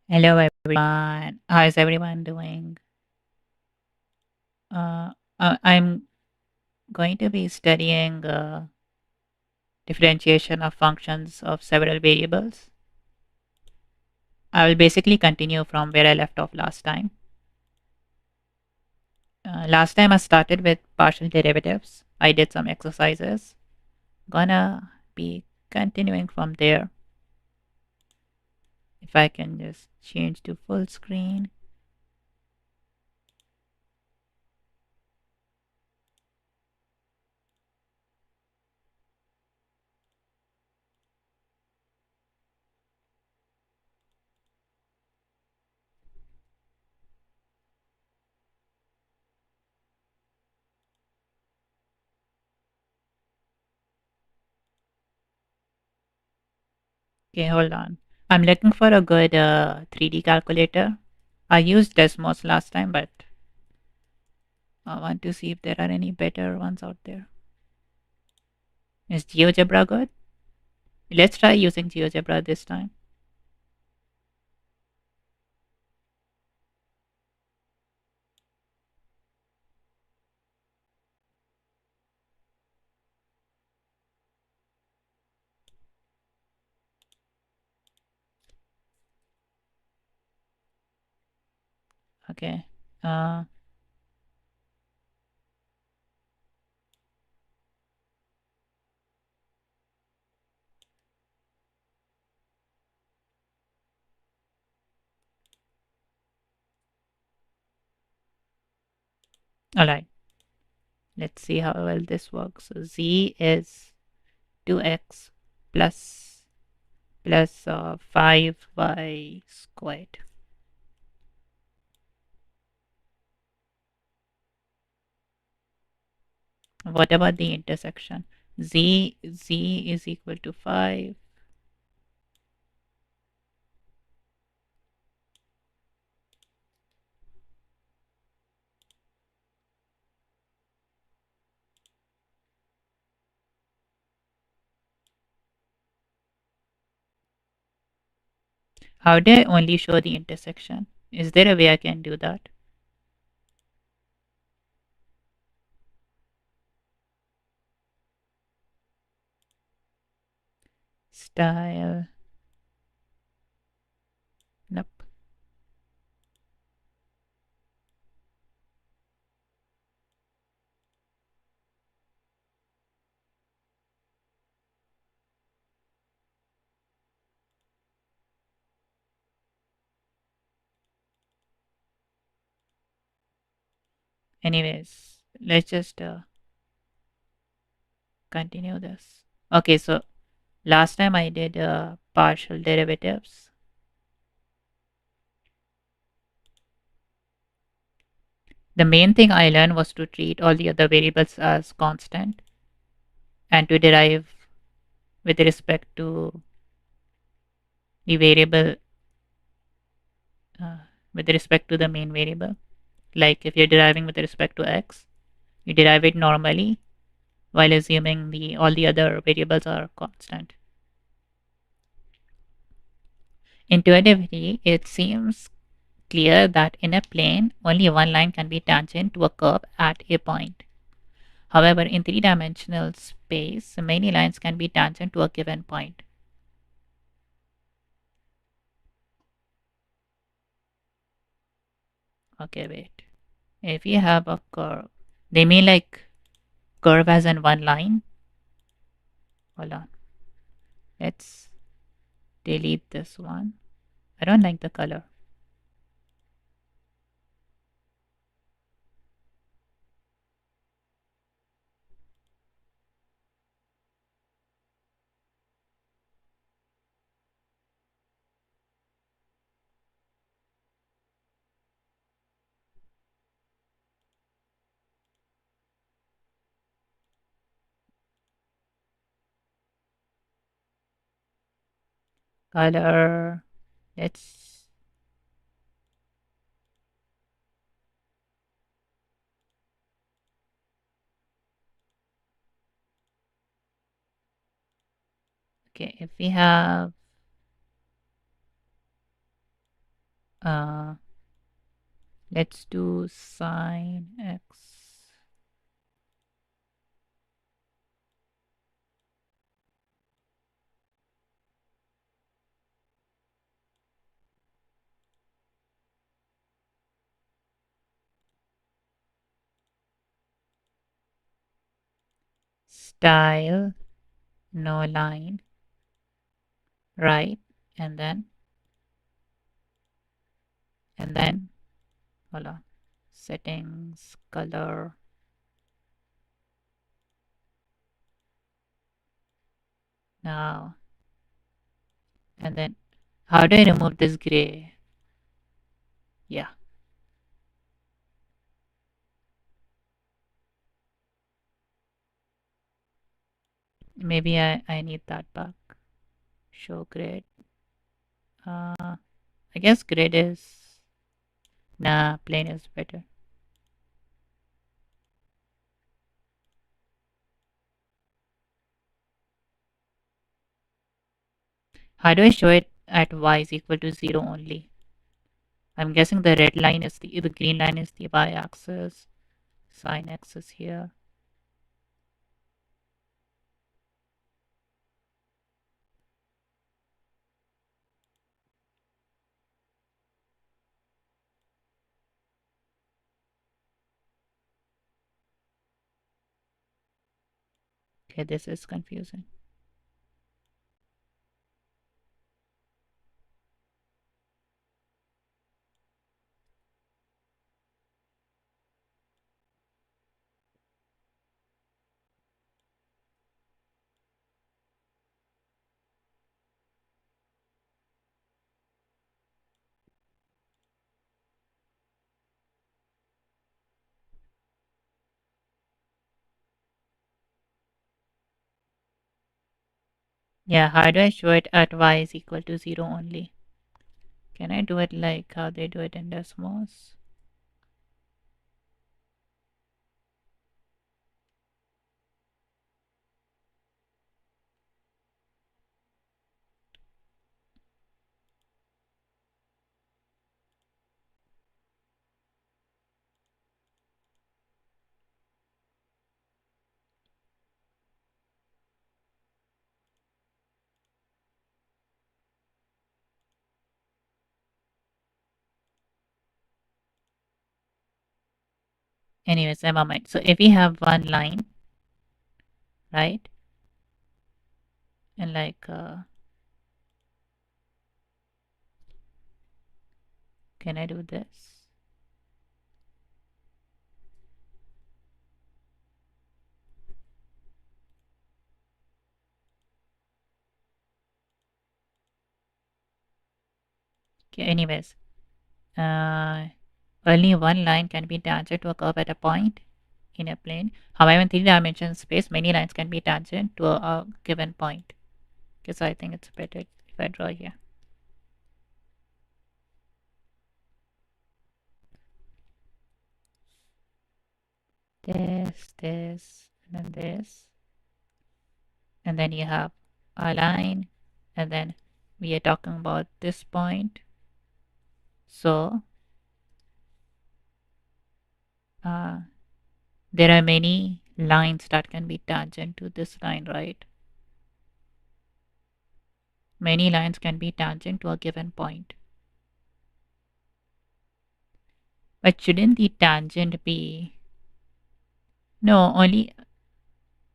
Hello, everyone. How is everyone doing? Uh, I'm going to be studying differentiation of functions of several variables. I will basically continue from where I left off last time. Last time I started with partial derivatives. I did some exercises. Gonna be continuing from there. If I can just change to full screen. Okay, hold on. I'm looking for a good 3D calculator. I used Desmos last time, but I want to see if there are any better ones out there. Is GeoGebra good? Let's try using GeoGebra this time. Okay. Uh, all right. Let's see how well this works. So Z is 2x plus 5y squared. What about the intersection? Z is equal to 5. How do I only show the intersection? Is there a way I can do that? Style. Nope. Anyways, let's just continue this. Okay, so last time I did partial derivatives. The main thing I learned was to treat all the other variables as constant and to derive with respect to the variable, uh, with respect to the main variable. Like if you're deriving with respect to x, you derive it normally while assuming the all the other variables are constant. Intuitively, it seems clear that in a plane, only one line can be tangent to a curve at a point. However, in three-dimensional space, many lines can be tangent to a given point. Okay, wait. If you have a curve, they mean like curve as in one line. Hold on. Let's delete this one. I don't like the color. Color. Let's. Okay, if we have Uh, let's do sine x. Style, no line, right? And then, and then, hold on. Settings, color. Now, and then, how do I remove this gray? Yeah, maybe I need that back. Show grid. I guess grid is, nah, plain is better. How do I show it at y is equal to 0 only? I'm guessing the red line is the green line is the y-axis, sine x is here. Okay, this is confusing. Yeah, how do I show it at y is equal to 0 only? Can I do it like how they do it in Desmos? Anyways, never mind. So if we have one line, right? And like, can I do this? Okay, anyways, uh, only one line can be tangent to a curve at a point in a plane. However, in three-dimensional space, many lines can be tangent to a given point. Because I think it's better if I draw here. This, and then this. And then you have a line, and then we are talking about this point. So, there are many lines that can be tangent to this line, right? Many lines can be tangent to a given point. But shouldn't the tangent be... No, only...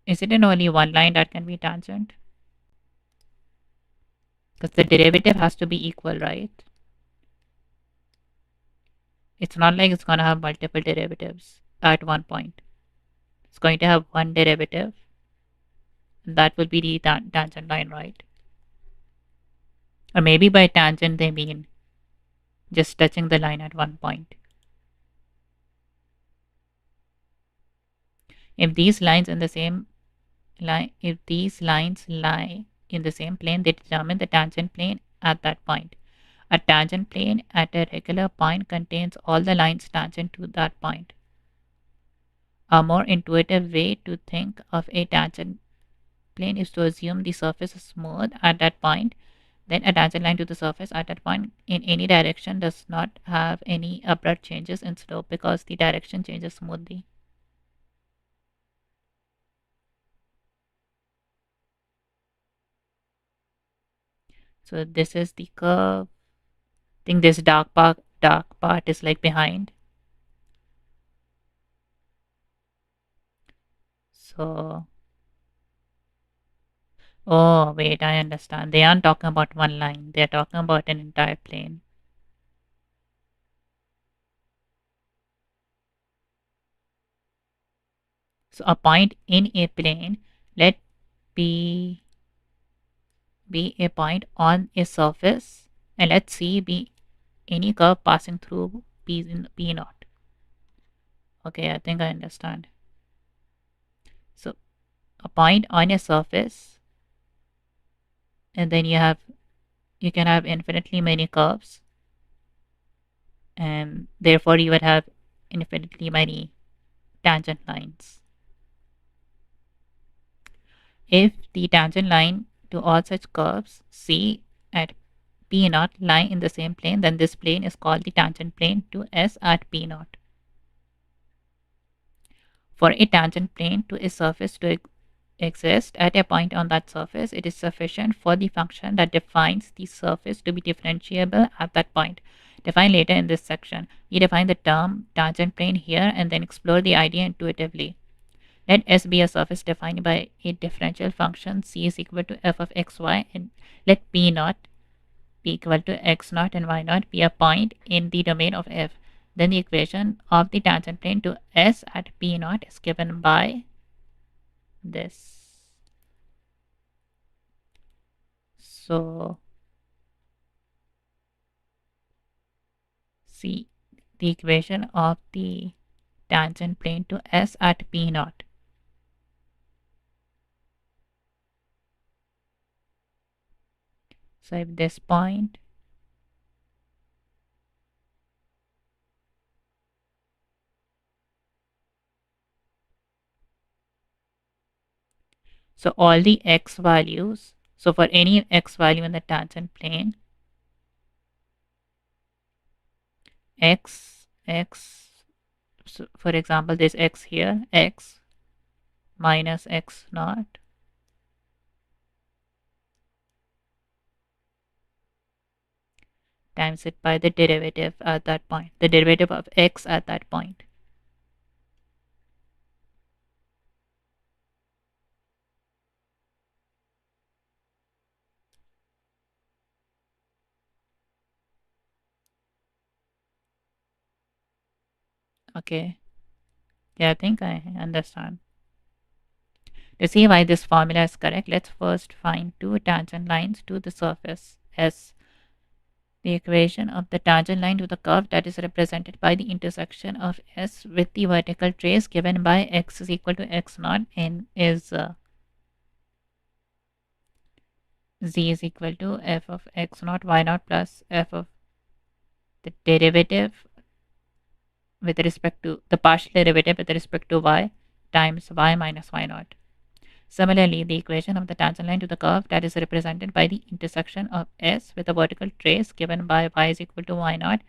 Is it in only one line that can be tangent? Because the derivative has to be equal, right? It's not like it's going to have multiple derivatives at one point. It's going to have one derivative. And that will be the tangent line, right? Or maybe by tangent they mean just touching the line at one point. If these lines in the same line, if these lines lie in the same plane, they determine the tangent plane at that point. A tangent plane at a regular point contains all the lines tangent to that point. A more intuitive way to think of a tangent plane is to assume the surface is smooth at that point Then a tangent line to the surface at that point in any direction does not have any abrupt changes in slope because the direction changes smoothly. So this is the curve. I think this dark part is like behind. So, oh wait, I understand. They aren't talking about one line. They're talking about an entire plane. So a point in a plane, let P be a point on a surface, and let C be any curve passing through P naught. Okay, I think I understand. So a point on a surface, and then you can have infinitely many curves, and therefore you would have infinitely many tangent lines. If the tangent line to all such curves C at P naught lie in the same plane, then this plane is called the tangent plane to S at P naught. For a tangent plane to a surface to exist at a point on that surface, it is sufficient for the function that defines the surface to be differentiable at that point. Defined later in this section. We define the term tangent plane here and then explore the idea intuitively. Let S be a surface defined by a differential function C is equal to f of xy, and let P naught be equal to x naught and y naught be a point in the domain of f. Then the equation of the tangent plane to S at P naught is given by this. So see the equation of the tangent plane to S at P naught. So if this point so all the x values, so for any x value in the tangent plane, x, so for example this x here, x minus x naught times it by the derivative at that point, the derivative of x at that point. Okay, yeah, I think I understand. To see why this formula is correct, let's first find two tangent lines to the surface S. The equation of the tangent line to the curve that is represented by the intersection of S with the vertical trace given by x is equal to x naught and is z is equal to f of x naught y naught plus f of the derivative with respect to the partial derivative with respect to y times y minus y naught. Similarly, the equation of the tangent line to the curve that is represented by the intersection of S with a vertical trace given by y is equal to y naught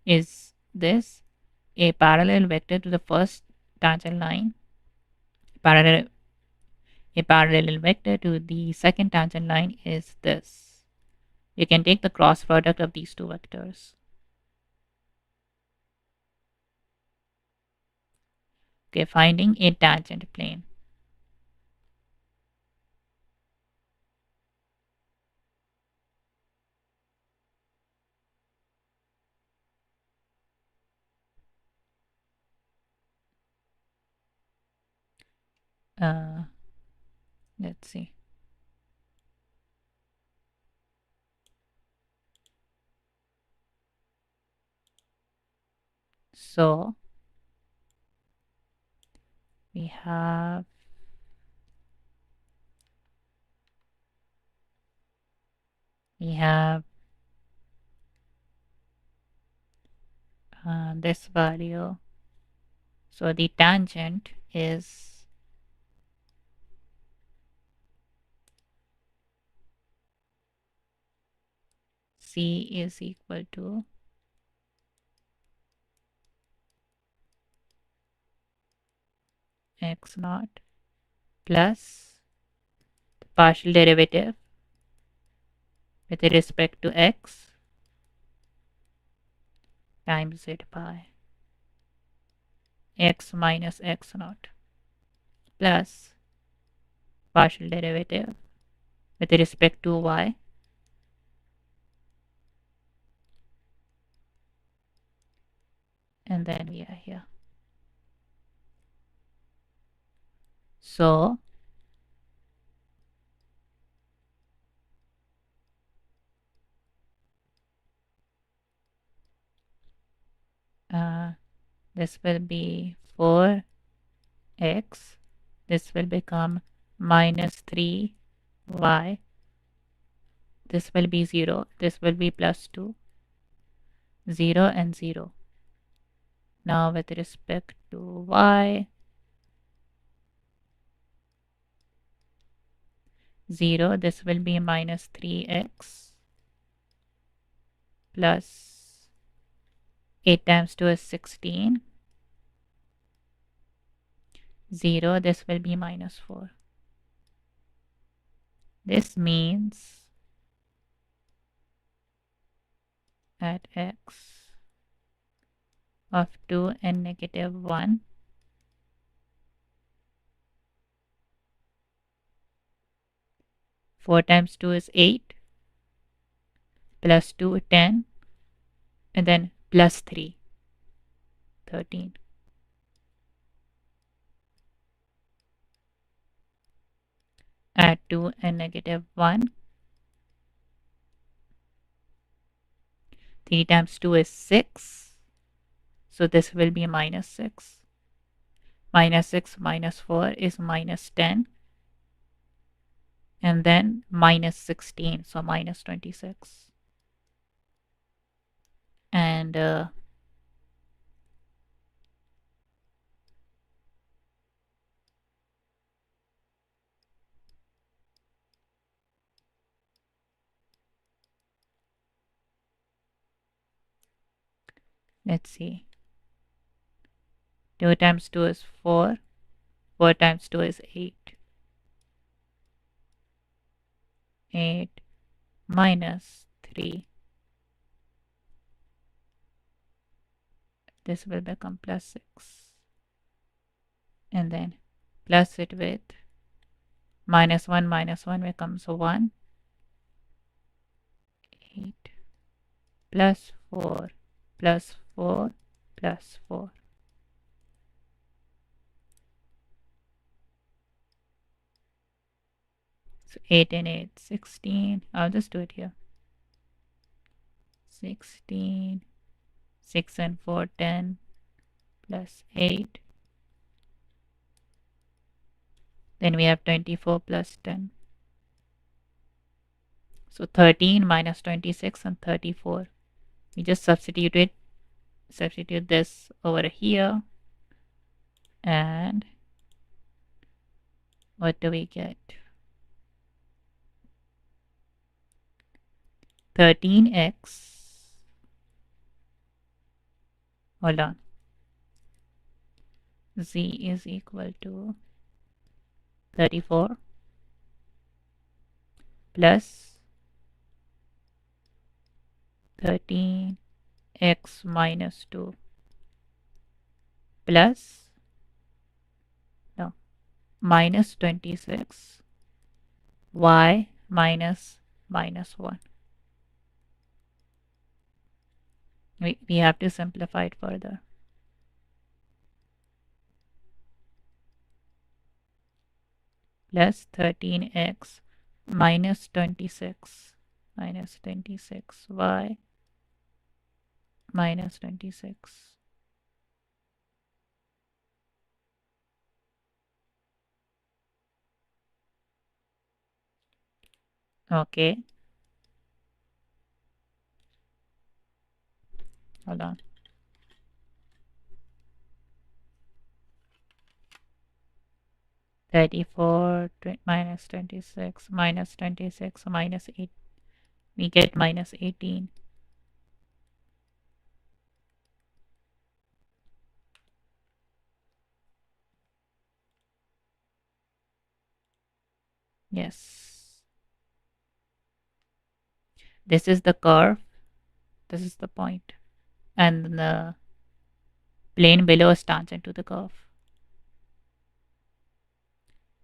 is this: a parallel vector to the first tangent line, parallel a parallel vector to the second tangent line is this. You can take the cross product of these two vectors. Okay, finding a tangent plane. Uh, let's see. So we have we have this value. So the tangent is z is equal to x naught plus the partial derivative with respect to x times z pi x minus x naught plus partial derivative with respect to y and then we are here. So this will be 4x. This will become minus 3y. This will be 0. This will be plus 2. 0 and 0. Now with respect to y, 0, this will be minus 3x plus 8 times 2 is 16. 0, this will be minus 4. This means at x of 2 and negative 1, 4 times 2 is 8, plus 2, 10, and then plus 3, 13. Add 2 and negative 1. 3 times 2 is 6. So this will be minus 6. Minus 6 minus 4 is minus 10. And then minus 16. So minus 26. And let's see. 2 times 2 is 4. 4 times 2 is 8. 8 minus 3. This will become plus 6. And then plus it with minus 1 becomes 1. 8 plus 4 plus 4 plus 4. So 8 and 8, 16. I'll just do it here. 16, 6 and 4, 10, plus 8. Then we have 24 plus 10. So 13 minus 26 and 34. We just substitute this over here. And what do we get? 13x. Hold on. Z is equal to 34 plus 13x minus 2 plus minus 26 y minus 1. We have to simplify it further. Plus 13x minus 26 y minus 26. Okay. Hold on. Minus 26 minus 8 we get minus 18. Yes. This is the curve. This is the point. And the plane below is tangent to the curve.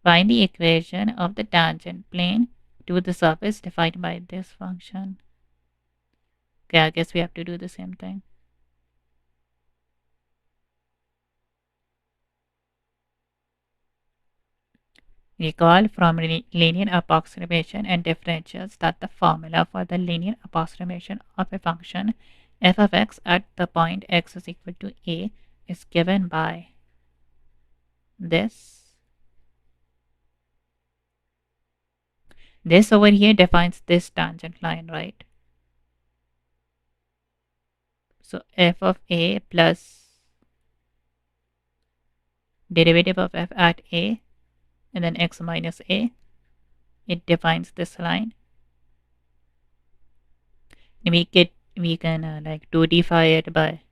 Find the equation of the tangent plane to the surface defined by this function. Okay, I guess we have to do the same thing. Recall from linear approximation and differentials that the formula for the linear approximation of a function f of x at the point x is equal to a is given by this. This over here defines this tangent line, right? So f of a plus derivative of f at a and then x minus a, it defines this line. We can like 2d-fy it by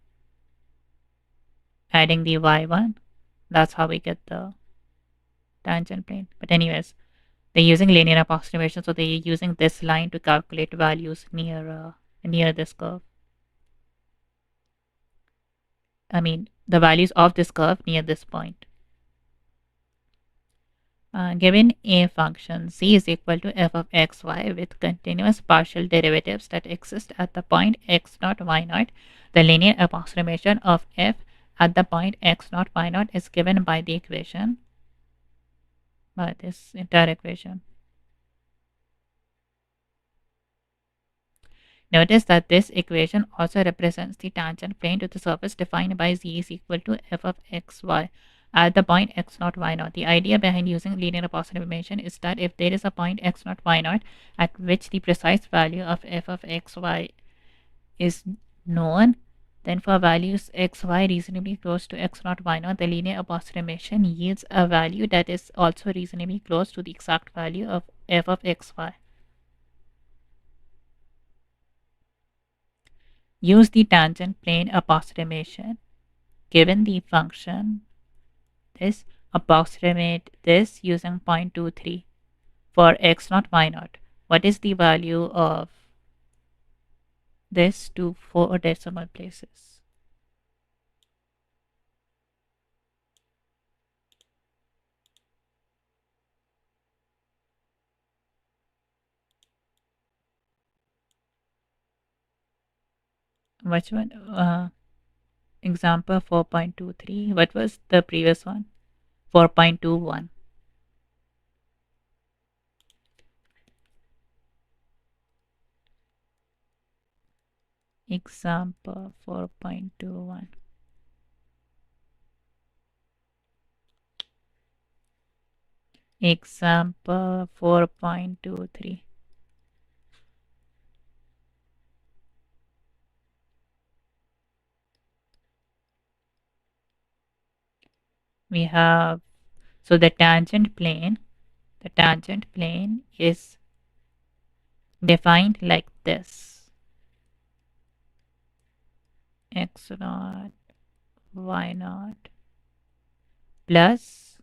adding the y1. That's how we get the tangent plane. But anyways, they're using linear approximation, so they're using this line to calculate values near this curve. I mean, the values of this curve near this point. Given a function c is equal to f of xy with continuous partial derivatives that exist at the point x naught y naught, the linear approximation of f at the point x naught y naught is given by the equation, by this entire equation. Notice that this equation also represents the tangent plane to the surface defined by z is equal to f of xy at the point x naught y naught. The idea behind using linear approximation is that if there is a point x naught y naught at which the precise value of f of xy is known, then for values xy reasonably close to x naught y naught, the linear approximation yields a value that is also reasonably close to the exact value of f of xy. Use the tangent plane approximation. Given the function, this approximate this using 0.23 for x naught y naught. What is the value of this to 4 decimal places? Which one? Example 4.23. What was the previous one? 4.21. Example 4.21. Example 4.23. We have, so the tangent plane is defined like this: x naught y naught plus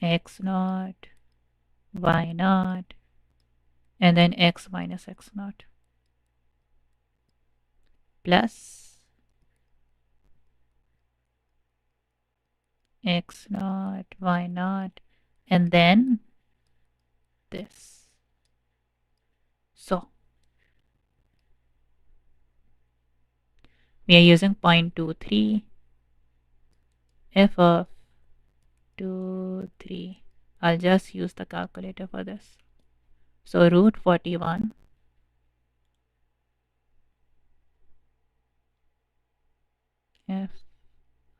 x naught y naught and then x minus x naught plus x naught y naught and then this. So we are using 0.23 f of 23. I'll just use the calculator for this. So root 41 f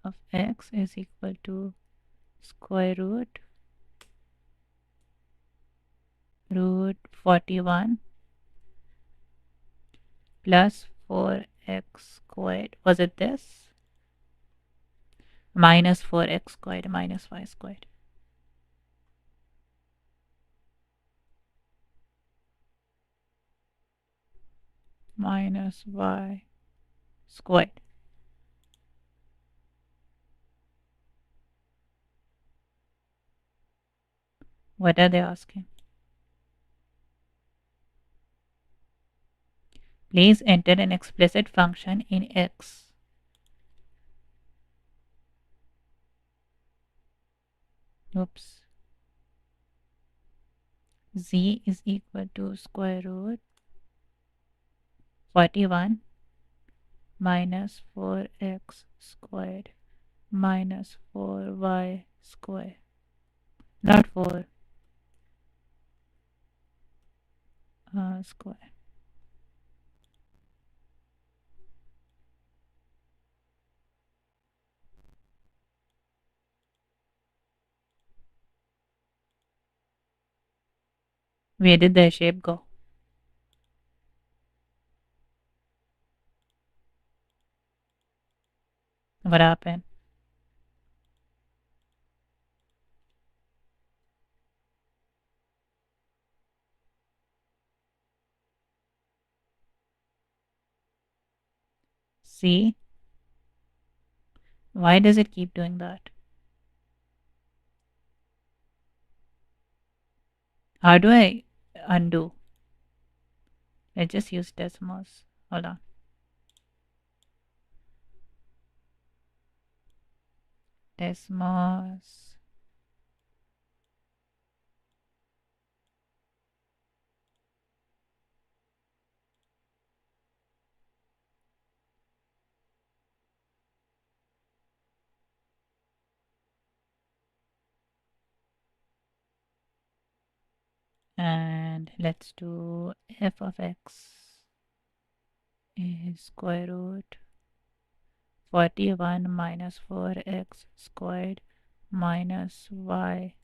of x is equal to square root 41 plus 4x squared. Was it this? Minus 4x squared minus y squared. minus y squared. What are they asking? Please enter an explicit function in x. Oops. Z is equal to square root 41 minus 4x squared minus 4y squared. Not 4 square. Where did the shape go? What happened? See? Why does it keep doing that? How do I undo? Let's just use Desmos. Hold on. Desmos. And let's do f of x is square root 41 minus 4x squared minus y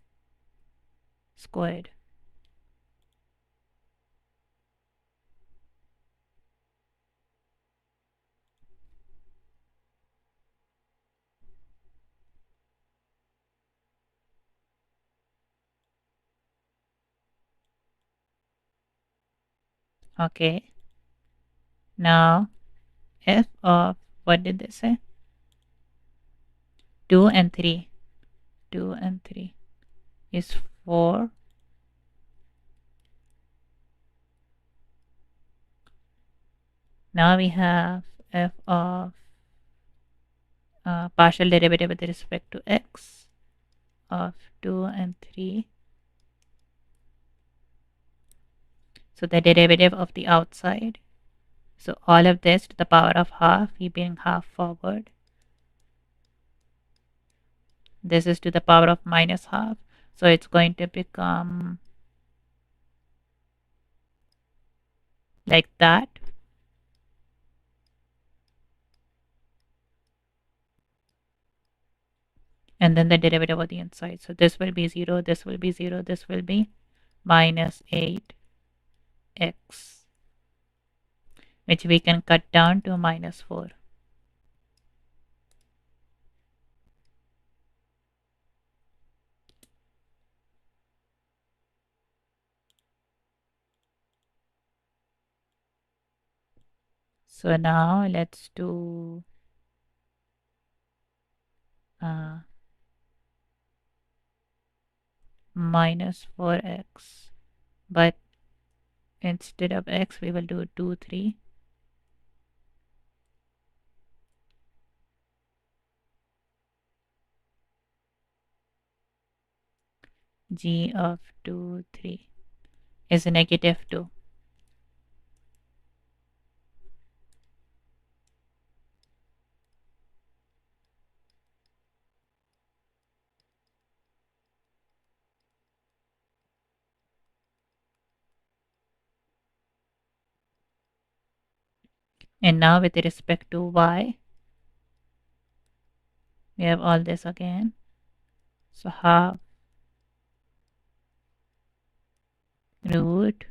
squared. Okay. Now f of, what did they say? 2 and 3. 2 and 3 is 4. Now we have f of partial derivative with respect to x of 2 and 3. So the derivative of the outside. So all of this to the power of half, we bring half forward. This is to the power of minus half. So it's going to become like that. And then the derivative of the inside. So this will be 0, this will be 0, this will be minus 8x, which we can cut down to minus 4. So now let's do minus 4x, but instead of x we will do 2, 3. G of 2, 3 is negative 2. And now with respect to y, we have all this again. So half root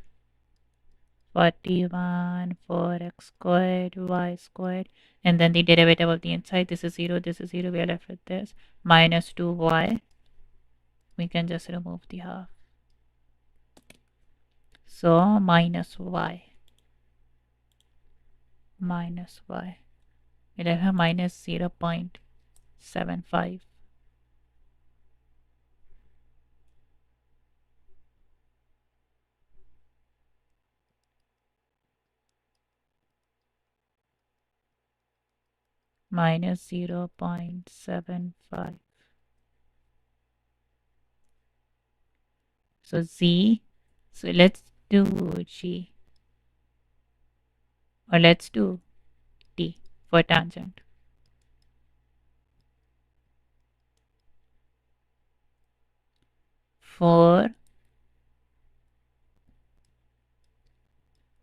41 4x squared y squared, and then the derivative of the inside. This is 0, this is 0, we are left with this minus 2y. We can just remove the half. So minus y. minus y. We'll have minus 0.75 minus 0.75. So z, so let's do g, or let's do t for tangent. For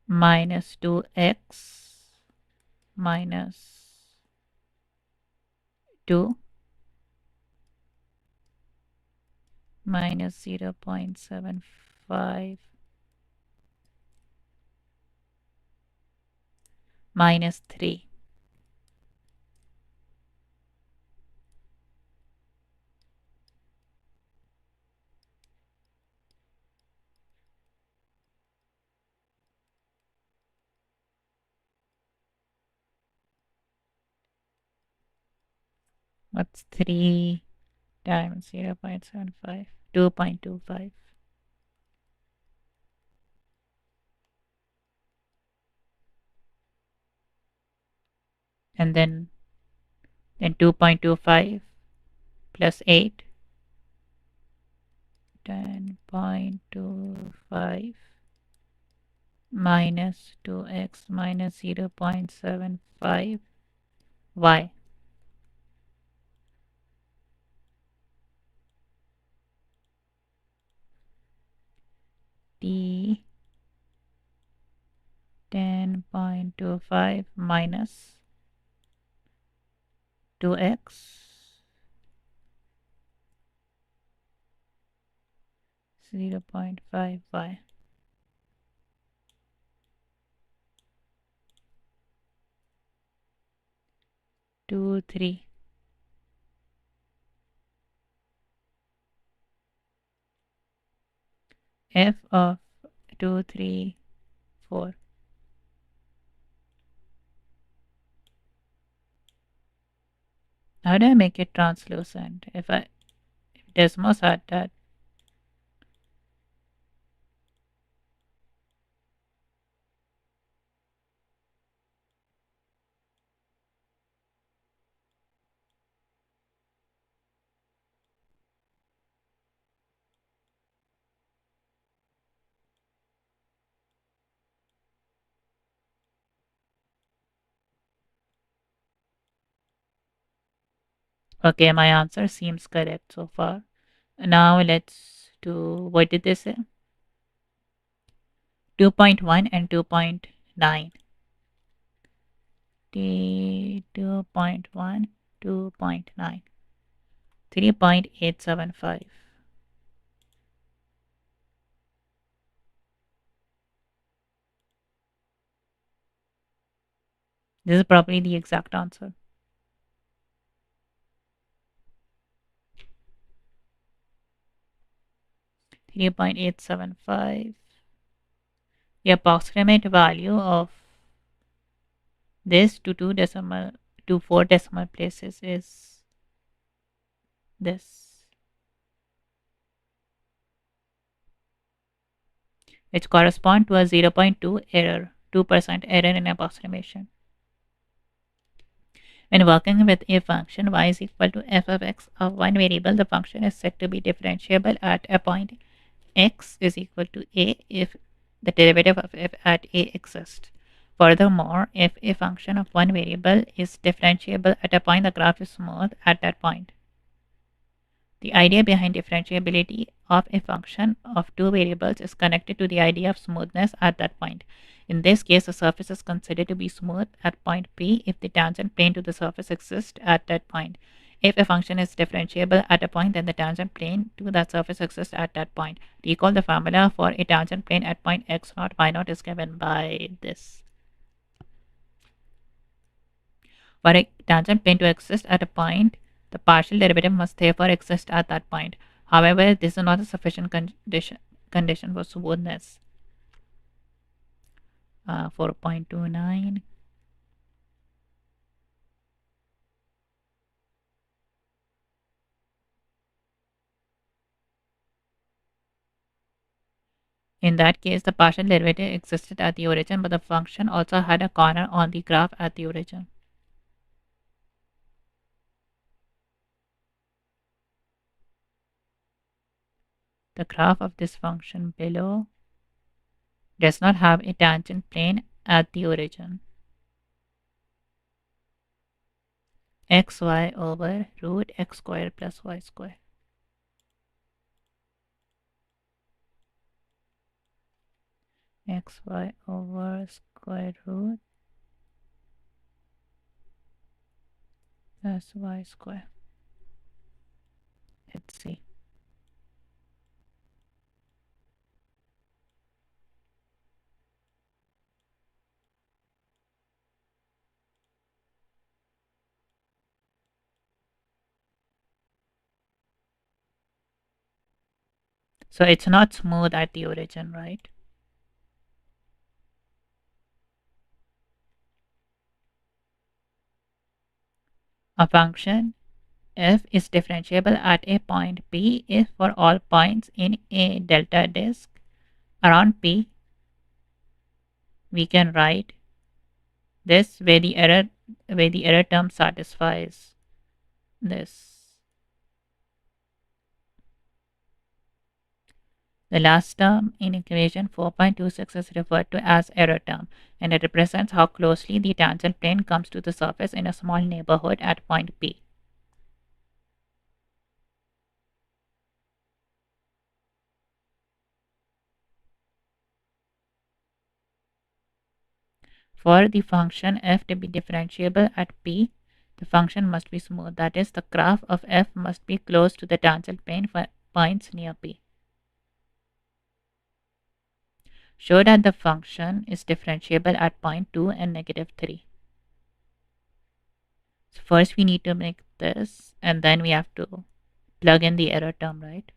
minus 2x minus 2 minus 0.75 minus 3. What's 3 times 0.75? 2.25. And then 2.25 plus 8, 10.25 minus 2x minus 0.75 y. T 10.25 minus 2x 0.5 y. 2, 3. F of 2, 3, 4. How do I make it translucent? If Desmos had that. Okay, my answer seems correct so far. Now let's do, what did they say? 2.1 and 2.9. T 2.1, 2.9. 3.875. This is probably the exact answer. 3.875. The approximate value of this to 4 decimal places is this, which correspond to a 0.2 error, 2% error in approximation. When working with a function y is equal to f of x of one variable, the function is said to be differentiable at a point x is equal to a if the derivative of f at a exists. Furthermore, if a function of one variable is differentiable at a point, the graph is smooth at that point. The idea behind differentiability of a function of two variables is connected to the idea of smoothness at that point. In this case, the surface is considered to be smooth at point P if the tangent plane to the surface exists at that point. If a function is differentiable at a point, then the tangent plane to that surface exists at that point. Recall the formula for a tangent plane at point x0, y0 is given by this. For a tangent plane to exist at a point, the partial derivative must therefore exist at that point. However, this is not a sufficient condition for smoothness. 4.29. In that case, the partial derivative existed at the origin, but the function also had a corner on the graph at the origin. The graph of this function below does not have a tangent plane at the origin. xy over root x squared plus y squared. Xy over square root plus y square. Let's see. So it's not smooth at the origin, right? A function f is differentiable at a point P if for all points in a delta disk around P we can write this where the error term satisfies this. The last term in equation 4.26 is referred to as error term, and it represents how closely the tangent plane comes to the surface in a small neighborhood at point P. For the function f to be differentiable at P, the function must be smooth. That is, the graph of f must be close to the tangent plane for points near P. Show that the function is differentiable at point 2 and negative 3. So first we need to make this, and then we have to plug in the error term, right?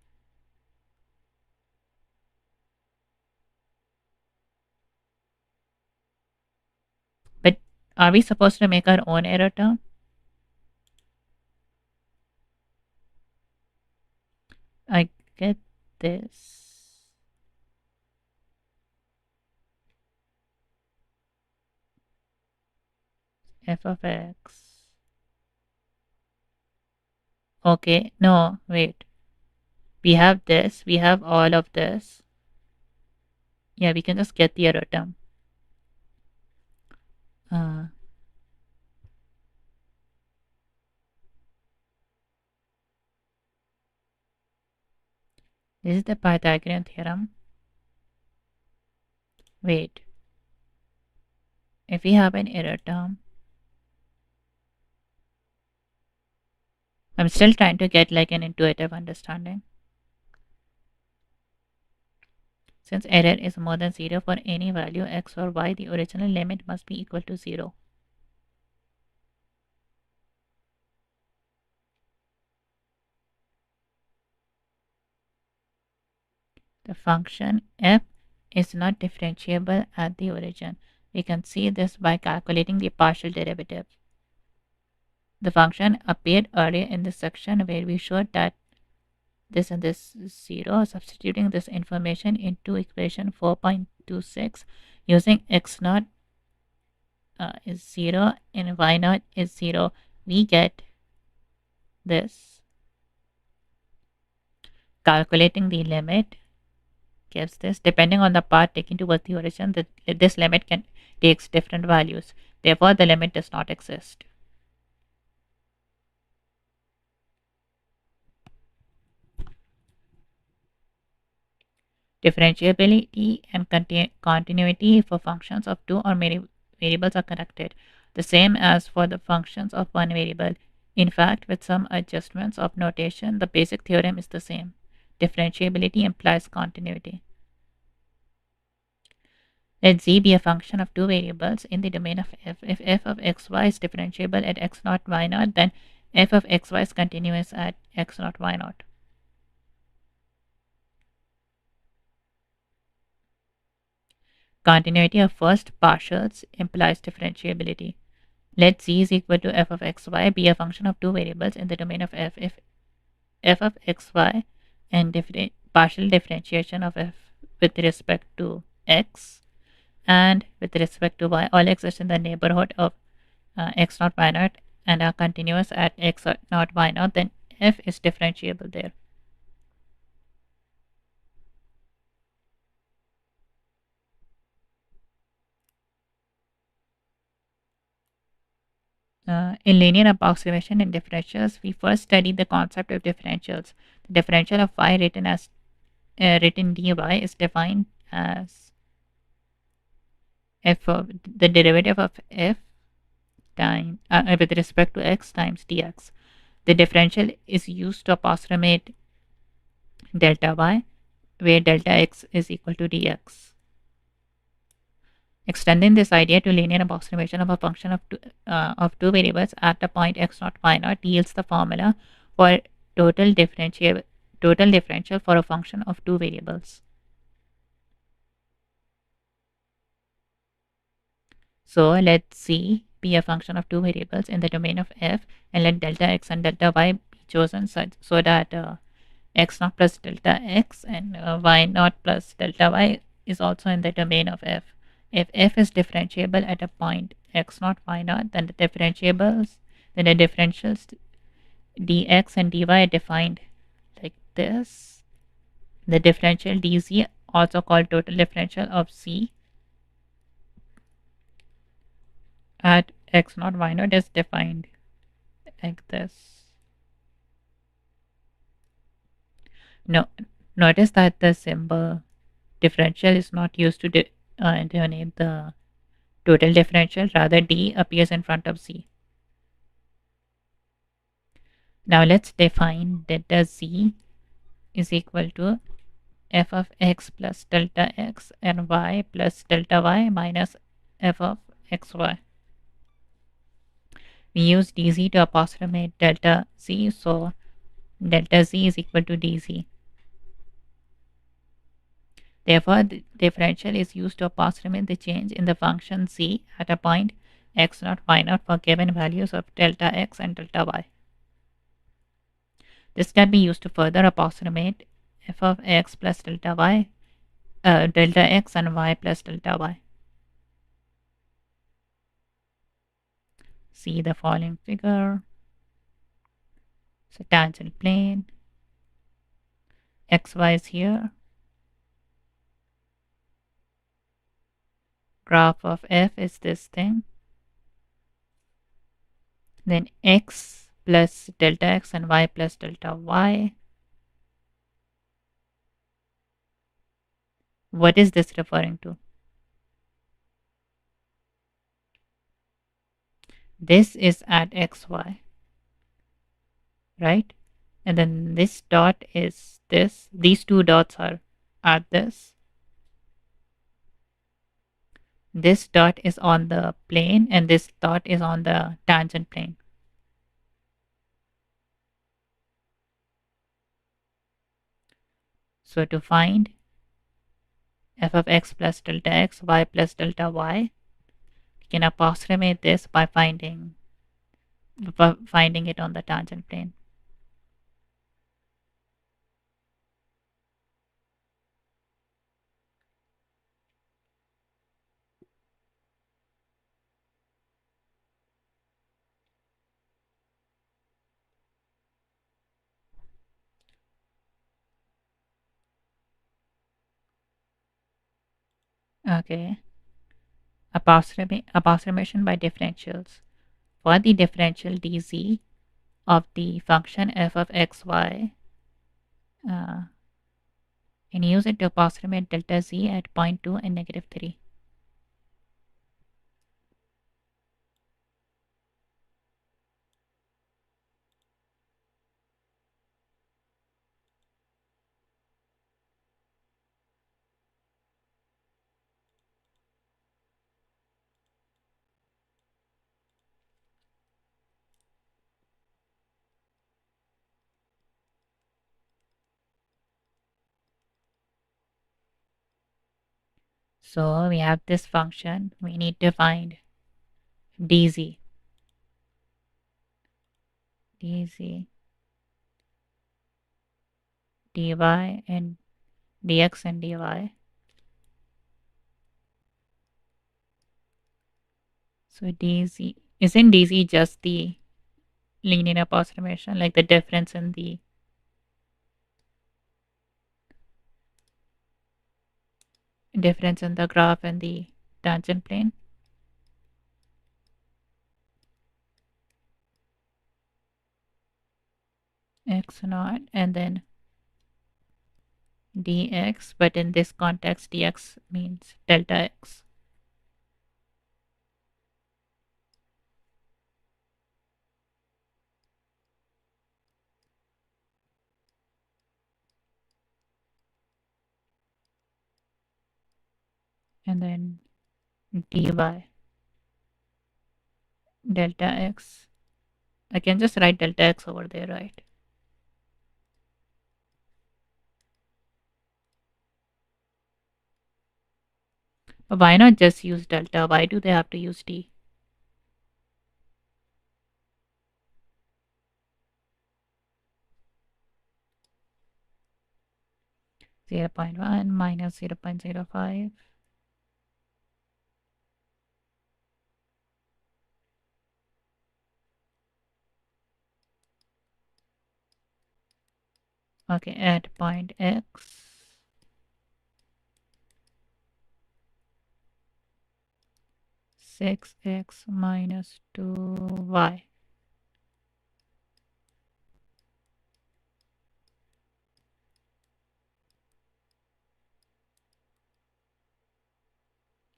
But are we supposed to make our own error term? I get this. F of x. Okay, no, wait. We have this, we have all of this. Yeah, we can just get the error term. This is the Pythagorean theorem. Wait. If we have an error term, I'm still trying to get like an intuitive understanding. Since error is more than 0 for any value x or y, the original limit must be equal to 0. The function f is not differentiable at the origin. We can see this by calculating the partial derivative. The function appeared earlier in this section where we showed that this and this is 0. Substituting this information into equation 4.26 using x naught is 0 and y naught is 0, we get this. Calculating the limit gives this. Depending on the path taken towards the origin, this limit can takes different values. Therefore, the limit does not exist. Differentiability and continuity for functions of two or many variables are connected, the same as for the functions of one variable. In fact, with some adjustments of notation, the basic theorem is the same. Differentiability implies continuity. Let z be a function of two variables in the domain of f. If f of xy is differentiable at x naught y naught, then f of xy is continuous at x naught y naught. Continuity of first partials implies differentiability. Let z is equal to f of xy be a function of two variables in the domain of f. If f of xy and partial differentiation of f with respect to x and with respect to y all exist in the neighborhood of x naught y naught and are continuous at x naught y naught, then f is differentiable there. In linear approximation in differentials, we first study the concept of differentials. The differential of y written dy is defined as f of the derivative of f time with respect to x times dx. The differential is used to approximate delta y, where delta x is equal to dx. Extending this idea to linear approximation of a function of two variables at the point x naught y naught yields the formula for total differential total differential for a function of two variables. So let C be a function of two variables in the domain of f, and let delta x and delta y be chosen such so that x naught plus delta x and y naught plus delta y is also in the domain of f. If f is differentiable at a point x naught y naught, then the differentials dx and dy are defined like this. The differential dz, also called total differential of c at x naught y naught, is defined like this. No, notice that the symbol differential is not used to denote the total differential, rather d appears in front of z. Now let's define delta z is equal to f of x plus delta x and y plus delta y minus f of xy. We use dz to approximate delta z, so delta z is equal to dz. Therefore, the differential is used to approximate the change in the function z at a point x naught y naught for given values of delta x and delta y. This can be used to further approximate f of x plus delta y, delta x and y plus delta y. See the following figure. So tangent plane, xy is here, graph of f is this thing, then x plus delta x and y plus delta y. What is this referring to? This is at xy, right? And then this dot is this. These two dots are at this. This dot is on the plane and this dot is on the tangent plane. So to find f of x plus delta x, y plus delta y, we can approximate this by finding it on the tangent plane. Okay. Approximation by differentials. For the differential dz of the function f of xy, and use it to approximate delta z at 0.2 and -3. So we have this function. We need to find dz, dy, and dx and dy. So dz, isn't dz just the linear approximation, like the difference in the graph and the tangent plane? X naught and then dx, but in this context dx means delta x. And then dy delta x. I can just write delta x over there, right? But why not just use delta? Why do they have to use d? 0.1 minus 0.05. Okay, at point x, 6x minus 2y.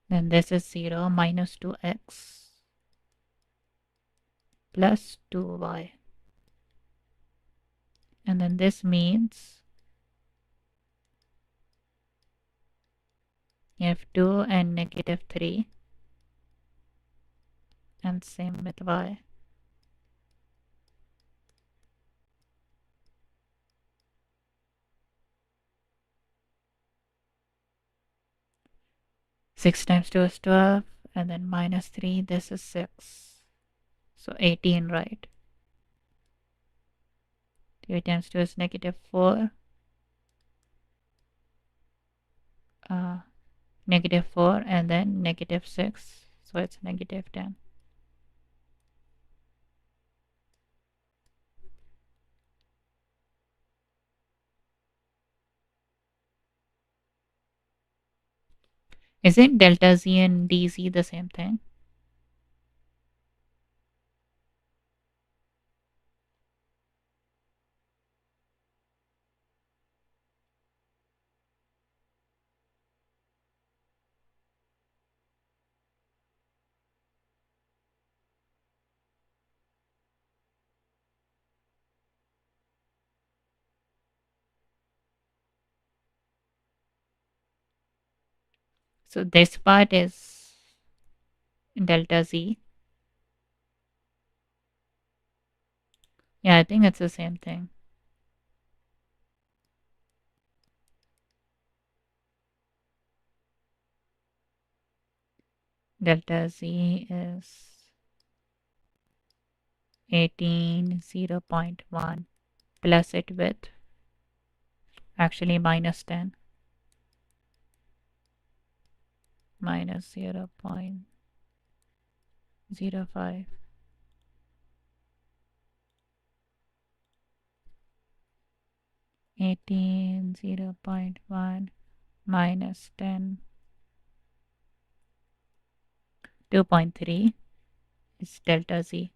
Then this is 0 minus 2x plus 2y. And then this means f2 and negative 3. And same with y. Six times 2 is 12, and then minus 3, this is 6. So 18, right? 2 times 2 is negative 4. Negative 4 and then negative 6. So it's negative 10. Isn't delta z and dz the same thing? So this part is delta z. Yeah, I think it's the same thing. Delta z is 18 0.1 plus it with actually minus 10 minus 0.05. 18 0.1 minus 10, 2.3 is delta z.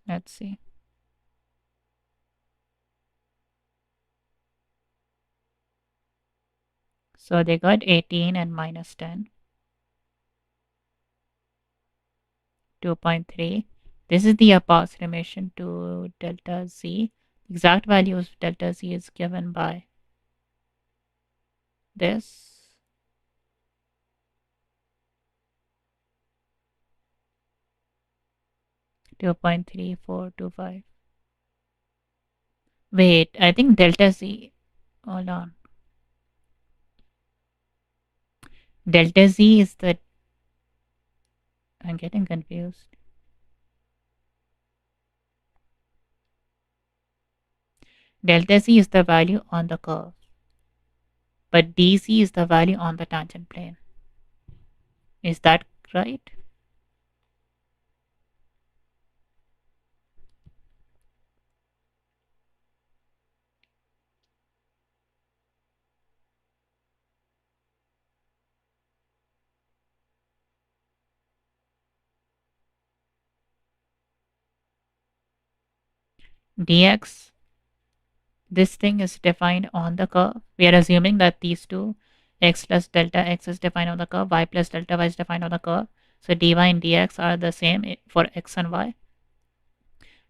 Let's see. So they got 18 and minus 10, 2.3. This is the approximation to delta z. Exact value of delta z is given by this. Two 2.3425. Wait, I think delta z. Hold on. Delta z is the I'm getting confused. Delta z is the value on the curve, but dz is the value on the tangent plane. Is that right? Dx, this thing is defined on the curve. We are assuming that these two, x plus delta x is defined on the curve, y plus delta y is defined on the curve. So dy and dx are the same for x and y.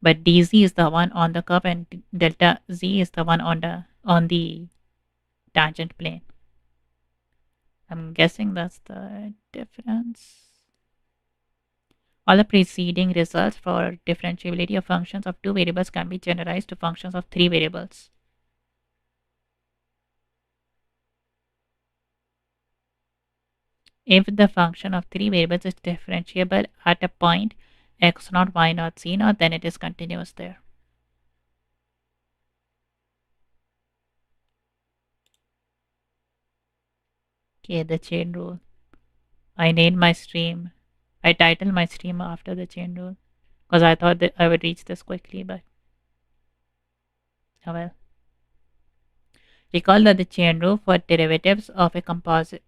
But dz is the one on the curve and delta z is the one on the tangent plane. I'm guessing that's the difference. All the preceding results for differentiability of functions of two variables can be generalized to functions of three variables. If the function of three variables is differentiable at a point x naught, y naught, z naught, then it is continuous there. Okay, the chain rule. I named my stream. I titled my stream after the chain rule because I thought that I would reach this quickly, but oh well. Recall that the chain rule for derivatives of a composite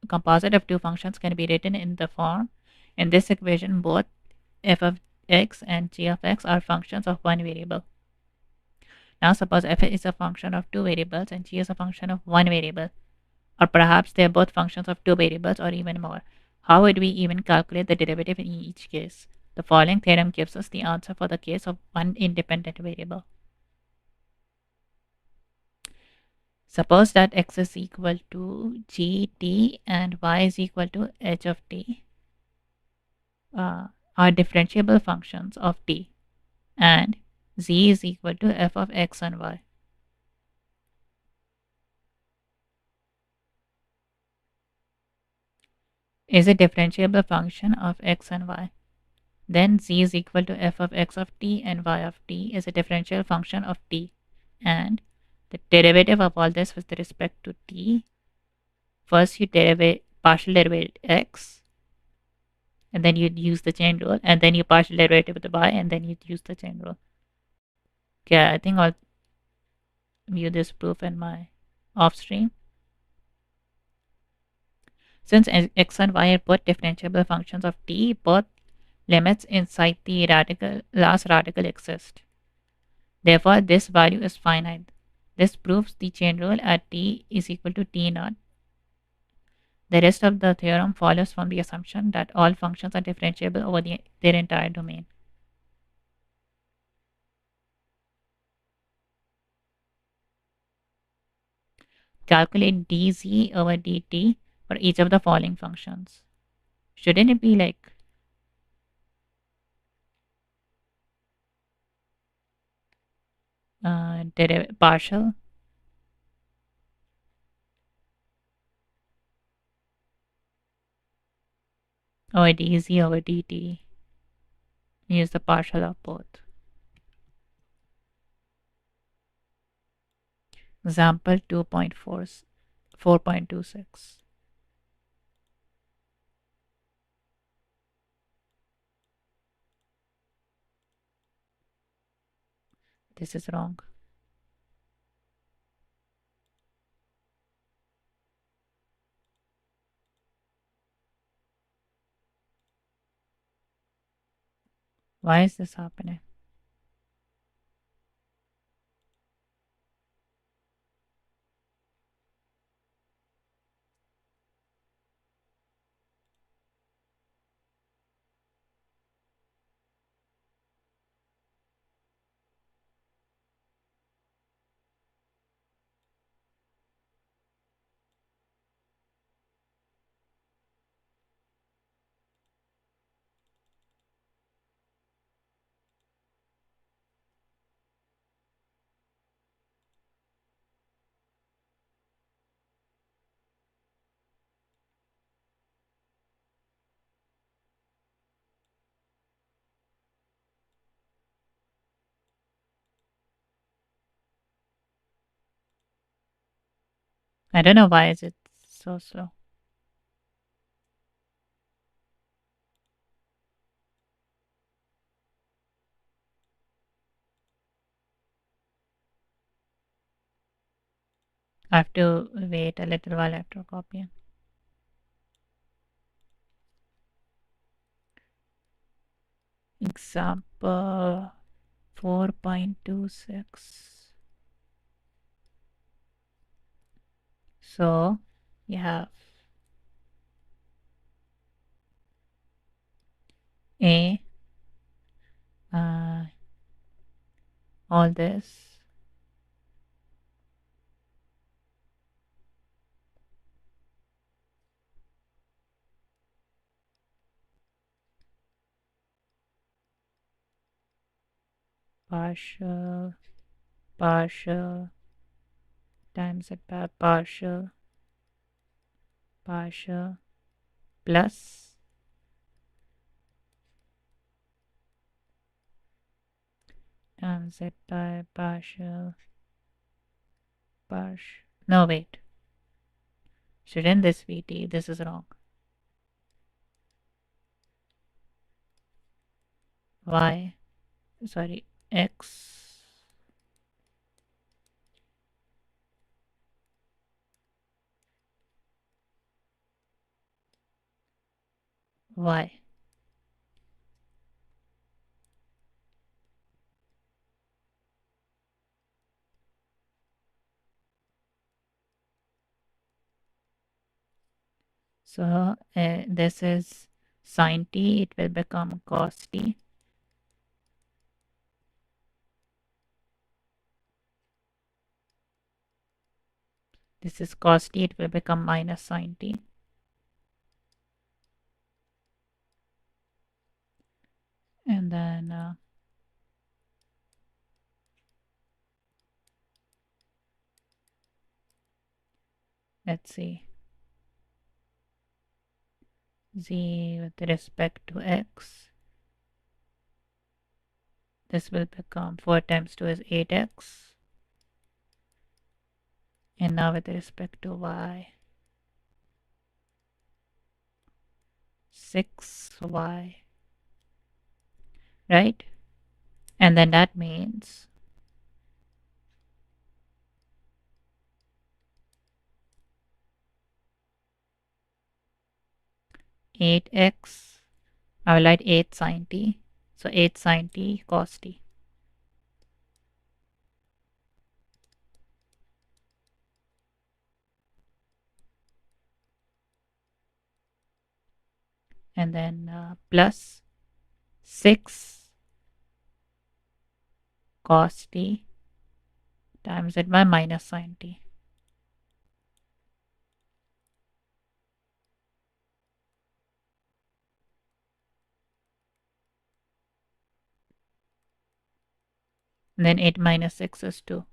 of two functions can be written in the form. In this equation, both f of x and g of x are functions of one variable. Now suppose f is a function of two variables and g is a function of one variable. Or perhaps they are both functions of two variables or even more. How would we even calculate the derivative in each case? The following theorem gives us the answer for the case of one independent variable. Suppose that x is equal to gt and y is equal to h of t are differentiable functions of t, and z is equal to f of x and y. Is a differentiable function of x and y. Then z is equal to f of x of t and y of t is a differential function of t. And the derivative of all this with respect to t, first you partial derivative x, and then you use the chain rule, and then you partial derivative with the y, and then you use the chain rule. Okay, I think I'll view this proof in my off stream. Since x and y are both differentiable functions of t, both limits inside the last radical exist. Therefore, this value is finite. This proves the chain rule at t is equal to t naught. The rest of the theorem follows from the assumption that all functions are differentiable over their entire domain. Calculate dz over dt for each of the following functions. Shouldn't it be like partial? Or dz over dt? Use the partial of both. Example 4.26. This is wrong. Why is this happening? I don't know why is it so slow. I have to wait a little while after copying. Example 4.26. So you have A, uh, all this, partial, partial, times it by partial, partial, plus times it by partial, partial. No, wait. Shouldn't this be T? This is wrong. Y, sorry, X, Y. So this is sine t, it will become cos t. This is cos t, it will become minus sine t. And then let's see, z with respect to x. This will become 4 times 2 is 8x. And now with respect to y, 6y, right? And then that means 8x, I will write 8 sine t. So 8 sine t cos t. And then plus 6 cos t times it by minus sine t. And then 8 minus 6 is 2.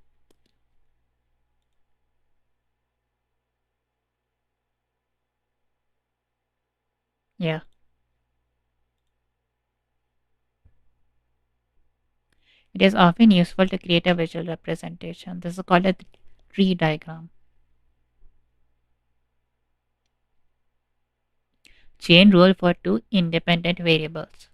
Yeah. It is often useful to create a visual representation. This is called a tree diagram. Chain rule for two independent variables.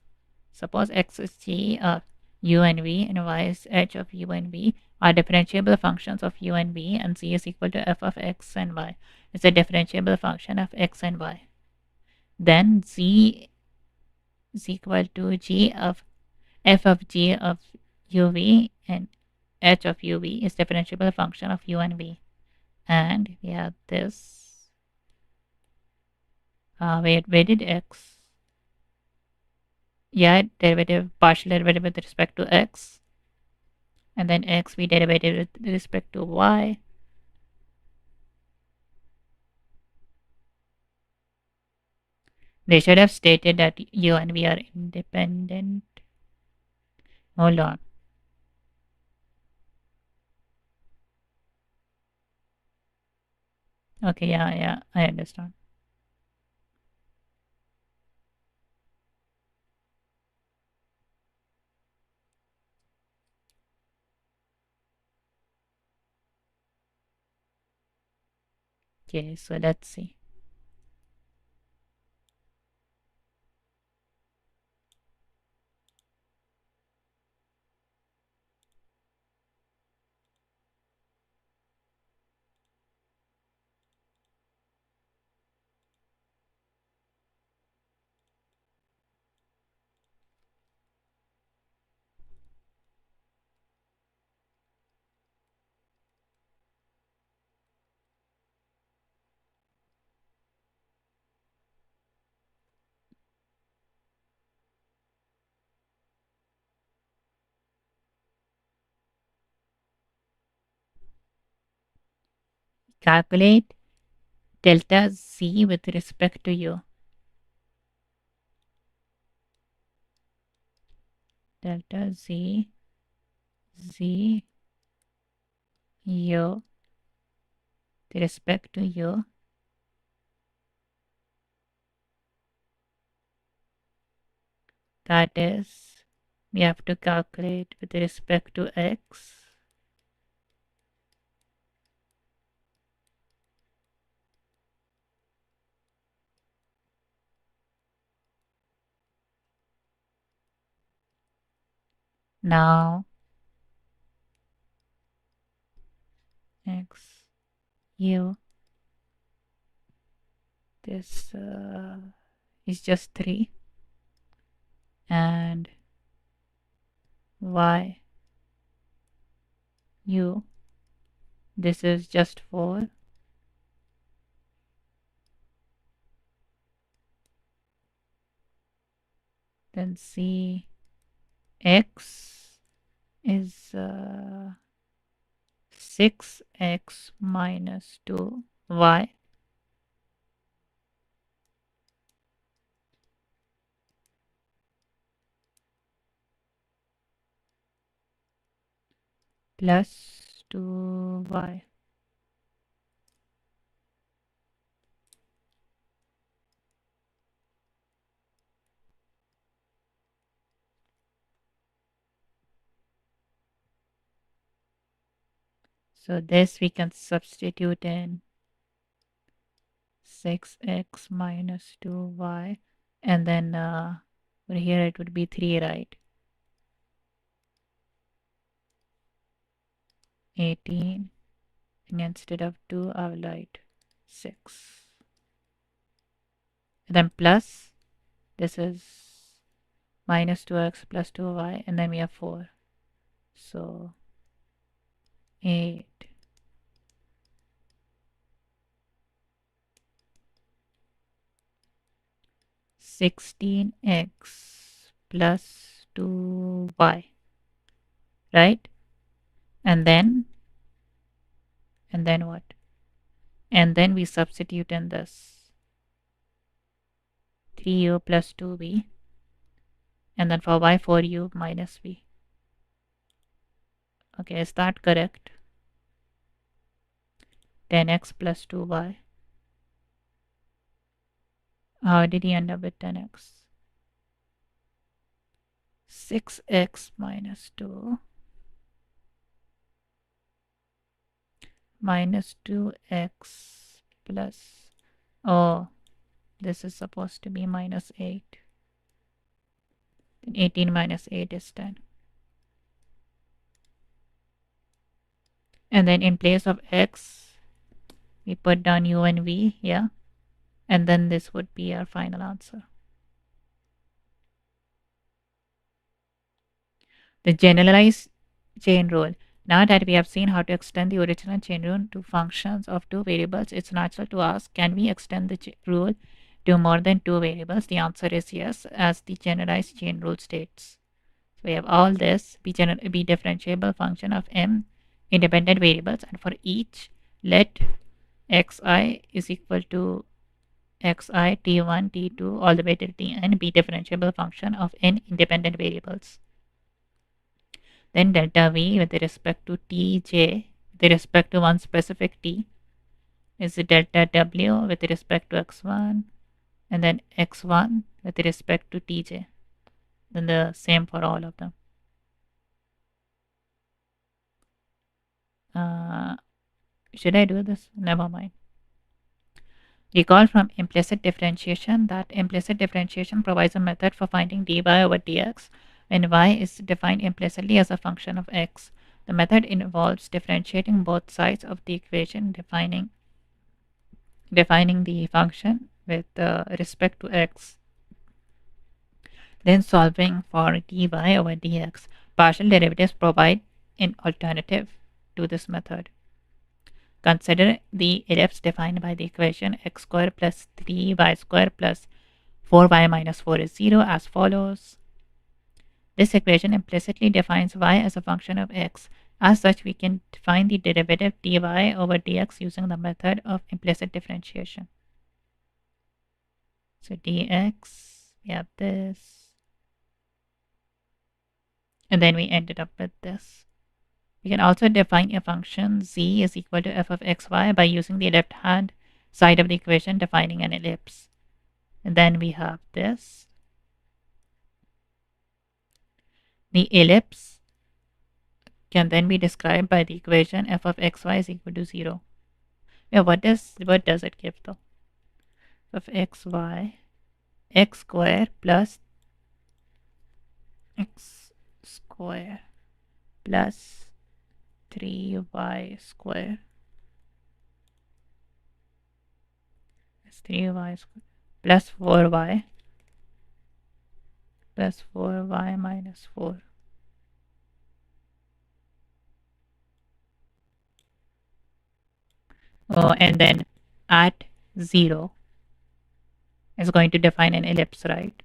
Suppose x is g of u and v and y is h of u and v are differentiable functions of u and v, and z is equal to f of x and y is a differentiable function of x and y. Then z is equal to g of f of g of uv and h of uv is differentiable function of u and v. And we have this, where did x, yeah, derivative, partial derivative with respect to x, and then x we derivative with respect to y. They should have stated that u and v are independent. Hold on. Okay, yeah, I understand. Okay, so let's see. Calculate delta z with respect to u. Delta z, z, u with respect to u. That is, we have to calculate with respect to x. Now, x, u, this is just 3, and y, u, this is just 4. Then c, x is 6x minus 2y plus 2y. So this we can substitute in 6x minus 2y, and then over here it would be 3, right? 18, and instead of 2 I will write 6. And then plus, this is minus 2x plus 2y, and then we have 4. So 8. 16x plus 2y, right? And then what? And then we substitute in this 3u plus 2b, and then for y 4u minus b. Okay, is that correct? 10x plus 2y. How did he end up with 10x? 6x minus 2 minus 2x plus, oh, this is supposed to be minus 8. Then 18 minus 8 is 10. And then in place of x, we put down u and v, yeah? And then this would be our final answer. The generalized chain rule. Now that we have seen how to extend the original chain rule to functions of 2 variables, it's natural to ask, can we extend the rule to more than 2 variables? The answer is yes, as the generalized chain rule states. So we have all this be differentiable function of m independent variables, and for each, let xi is equal to xi t1 t2 all the way till tn be differentiable function of n independent variables. Then delta v with respect to tj with respect to one specific t is delta w with respect to x1, and then x1 with respect to tj. Then the same for all of them. Should I do this? Never mind. Recall from implicit differentiation that implicit differentiation provides a method for finding dy over dx when y is defined implicitly as a function of x. The method involves differentiating both sides of the equation, defining the function with respect to x, then solving for dy over dx. Partial derivatives provide an alternative to this method. Consider the ellipse defined by the equation x squared plus 3y squared plus 4y minus 4 is 0 as follows. This equation implicitly defines y as a function of x. As such, we can find the derivative dy over dx using the method of implicit differentiation. So dx, we have this, and then we ended up with this. We can also define a function z is equal to f of xy by using the left hand side of the equation defining an ellipse. And then we have this. The ellipse can then be described by the equation f of xy is equal to 0. Yeah, what does it give though? Of xy, x square plus x square plus 3y square is 3y square plus 4y plus 4y minus 4. Oh, and then at 0 is going to define an ellipse, right?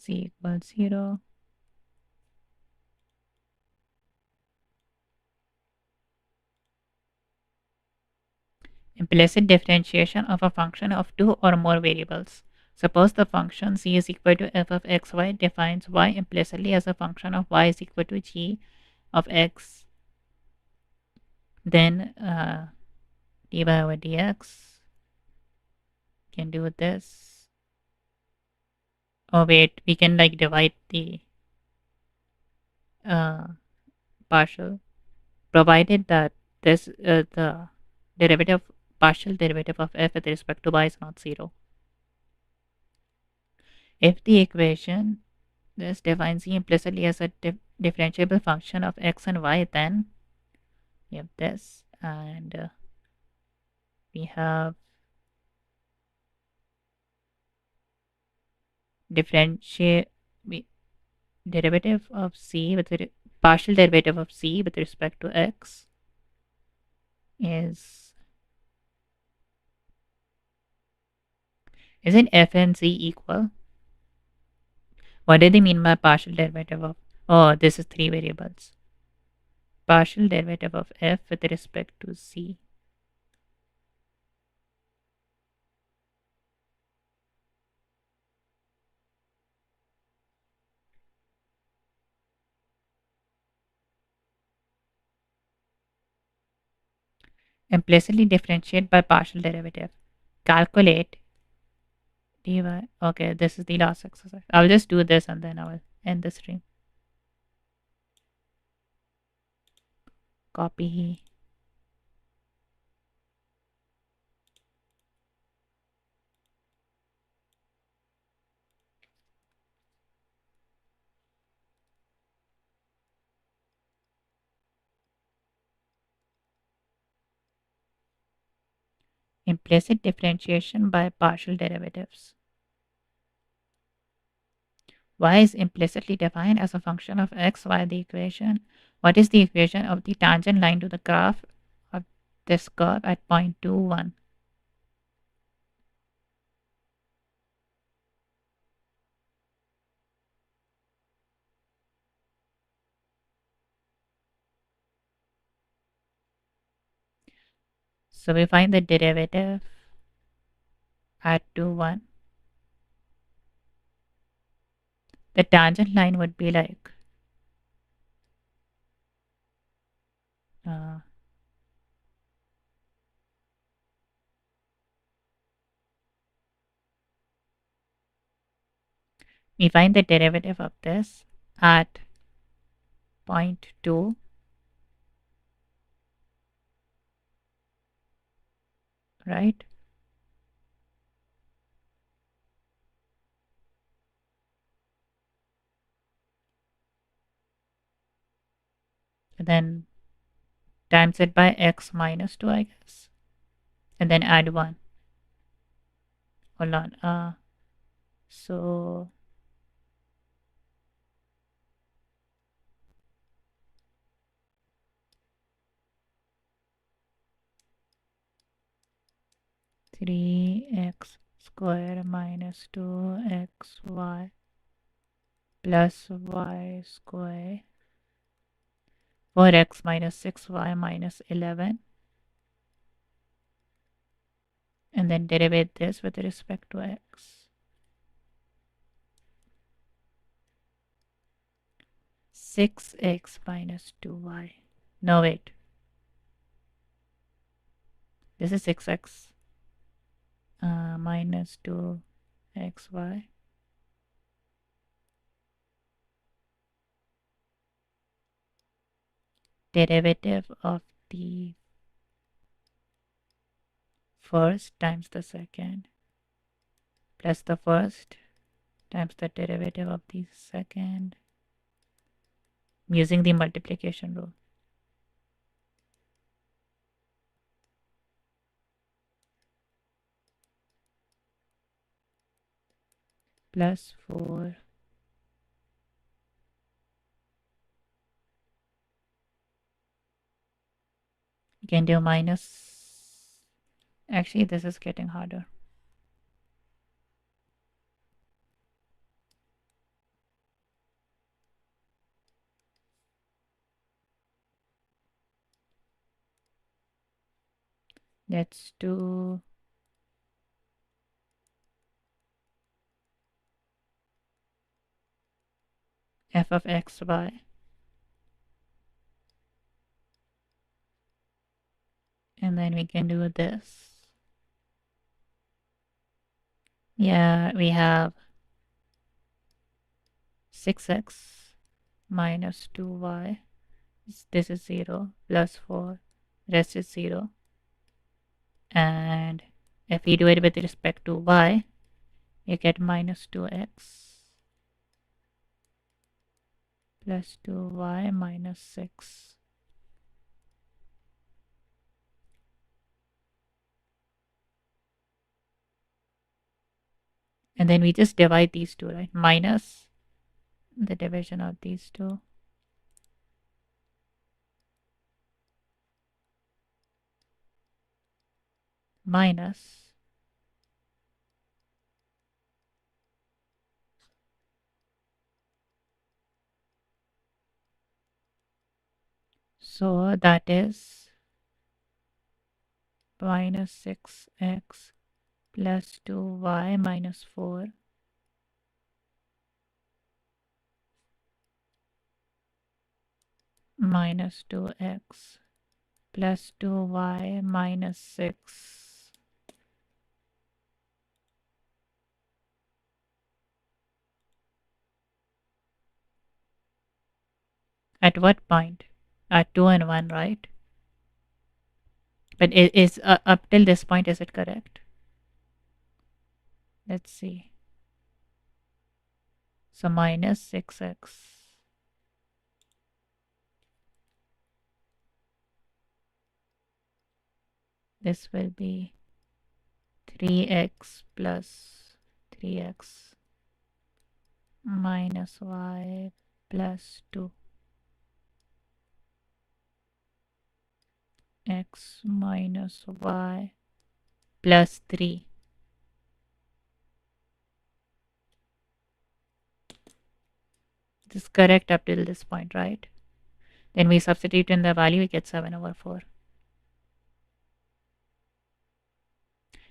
Z equals 0. Implicit differentiation of a function of two or more variables. Suppose the function z is equal to f of xy defines y implicitly as a function of y is equal to g of x. Then dy over dx can do this. Oh wait, we can like divide the uh, partial, provided that this the derivative partial derivative of f with respect to y is not 0. If the equation this defines z implicitly as a differentiable function of x and y, then we have this, and we have differentiate derivative of c with partial derivative of c with respect to x is isn't f and z equal? What do they mean by partial derivative of? Oh, this is three variables. Partial derivative of f with respect to c. Implicitly differentiate by partial derivative. Calculate dy. Okay, this is the last exercise. I'll just do this and then I will end the stream. Copy. Implicit differentiation by partial derivatives. Y is implicitly defined as a function of x via the equation. What is the equation of the tangent line to the graph of this curve at point 2, 1? So we find the derivative at 2, 1. The tangent line would be like uh, We find the derivative of this at point 2, right? And then times it by x minus 2, I guess. And then add 1. Hold on. So 3x square minus 2xy plus y square 4x minus 6y minus 11, and then derivate this with respect to x. 6x minus 2y. No, wait. This is 6x minus 2xy. Derivative of the first times the second plus the first times the derivative of the second using the multiplication rule. Plus 4 you can do minus. Actually, this is getting harder. Let's do f of xy, and then we can do this. Yeah, we have 6x minus 2y. This is 0 plus 4. Rest is 0. And if we do it with respect to y, you get minus 2x plus 2y minus 6. And then we just divide these two, right? Minus the division of these two. Minus. So that is minus 6x plus 2y minus 4 minus 2x plus 2y minus 6. At what point? At 2 and 1, right? But it is up till this point, is it correct? Let's see. So minus 6x. This will be 3x plus 3x minus y plus 2 x minus y plus 3. This is correct up till this point, right? Then we substitute in the value, we get 7 over 4.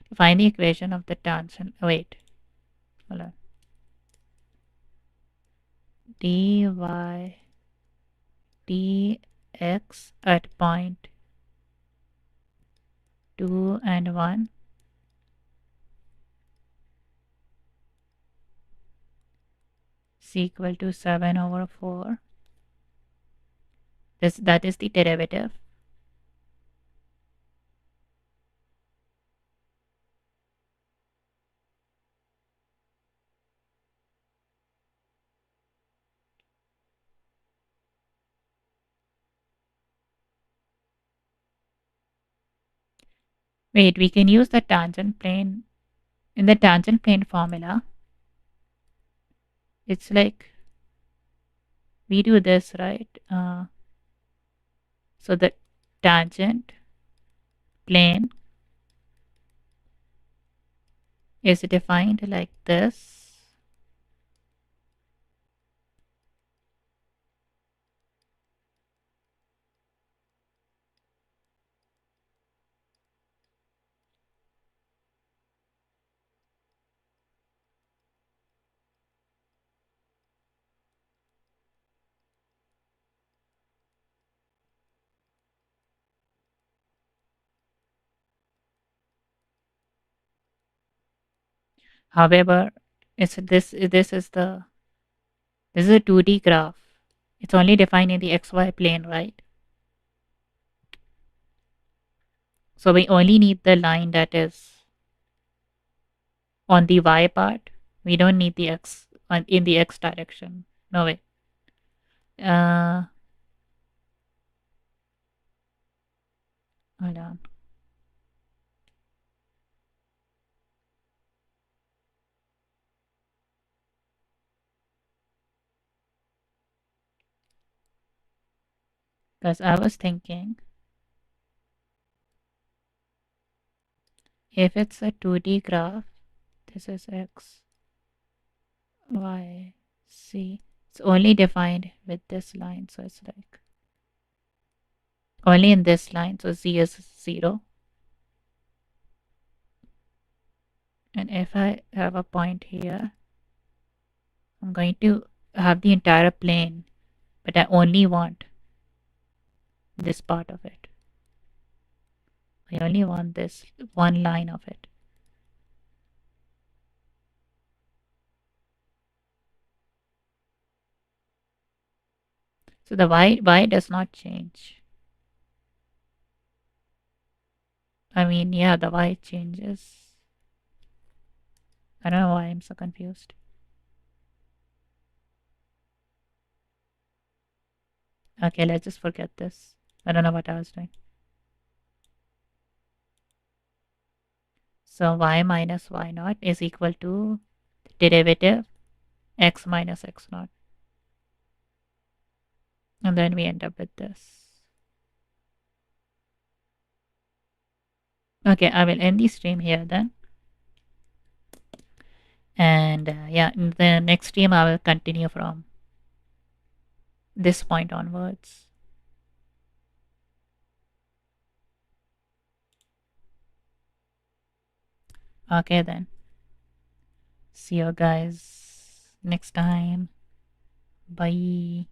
To find the equation of the tangent, wait, hold on. dy dx at point 2 and 1 is equal to 7 over 4. That is the derivative. Wait, we can use the tangent plane. In the tangent plane formula, it's like we do this, right? So the tangent plane is defined like this. However, it's this is a 2D graph. It's only defined in the xy plane, right? So we only need the line that is on the y part. We don't need the x in the x direction. No way. Uh, Hold on. Because I was thinking if it's a 2D graph, this is x, y, z. It's only defined with this line. So it's like only in this line. So z is 0. And if I have a point here, I'm going to have the entire plane, but I only want this part of it. I only want this one line of it. So the y does not change. I mean, yeah, the y changes. I don't know why I'm so confused. Okay, let's just forget this. I don't know what I was doing. So y minus y naught is equal to derivative x minus x naught. And then we end up with this. Okay, I will end the stream here then. And yeah, in the next stream, I will continue from this point onwards. Okay, then. See you guys next time. Bye.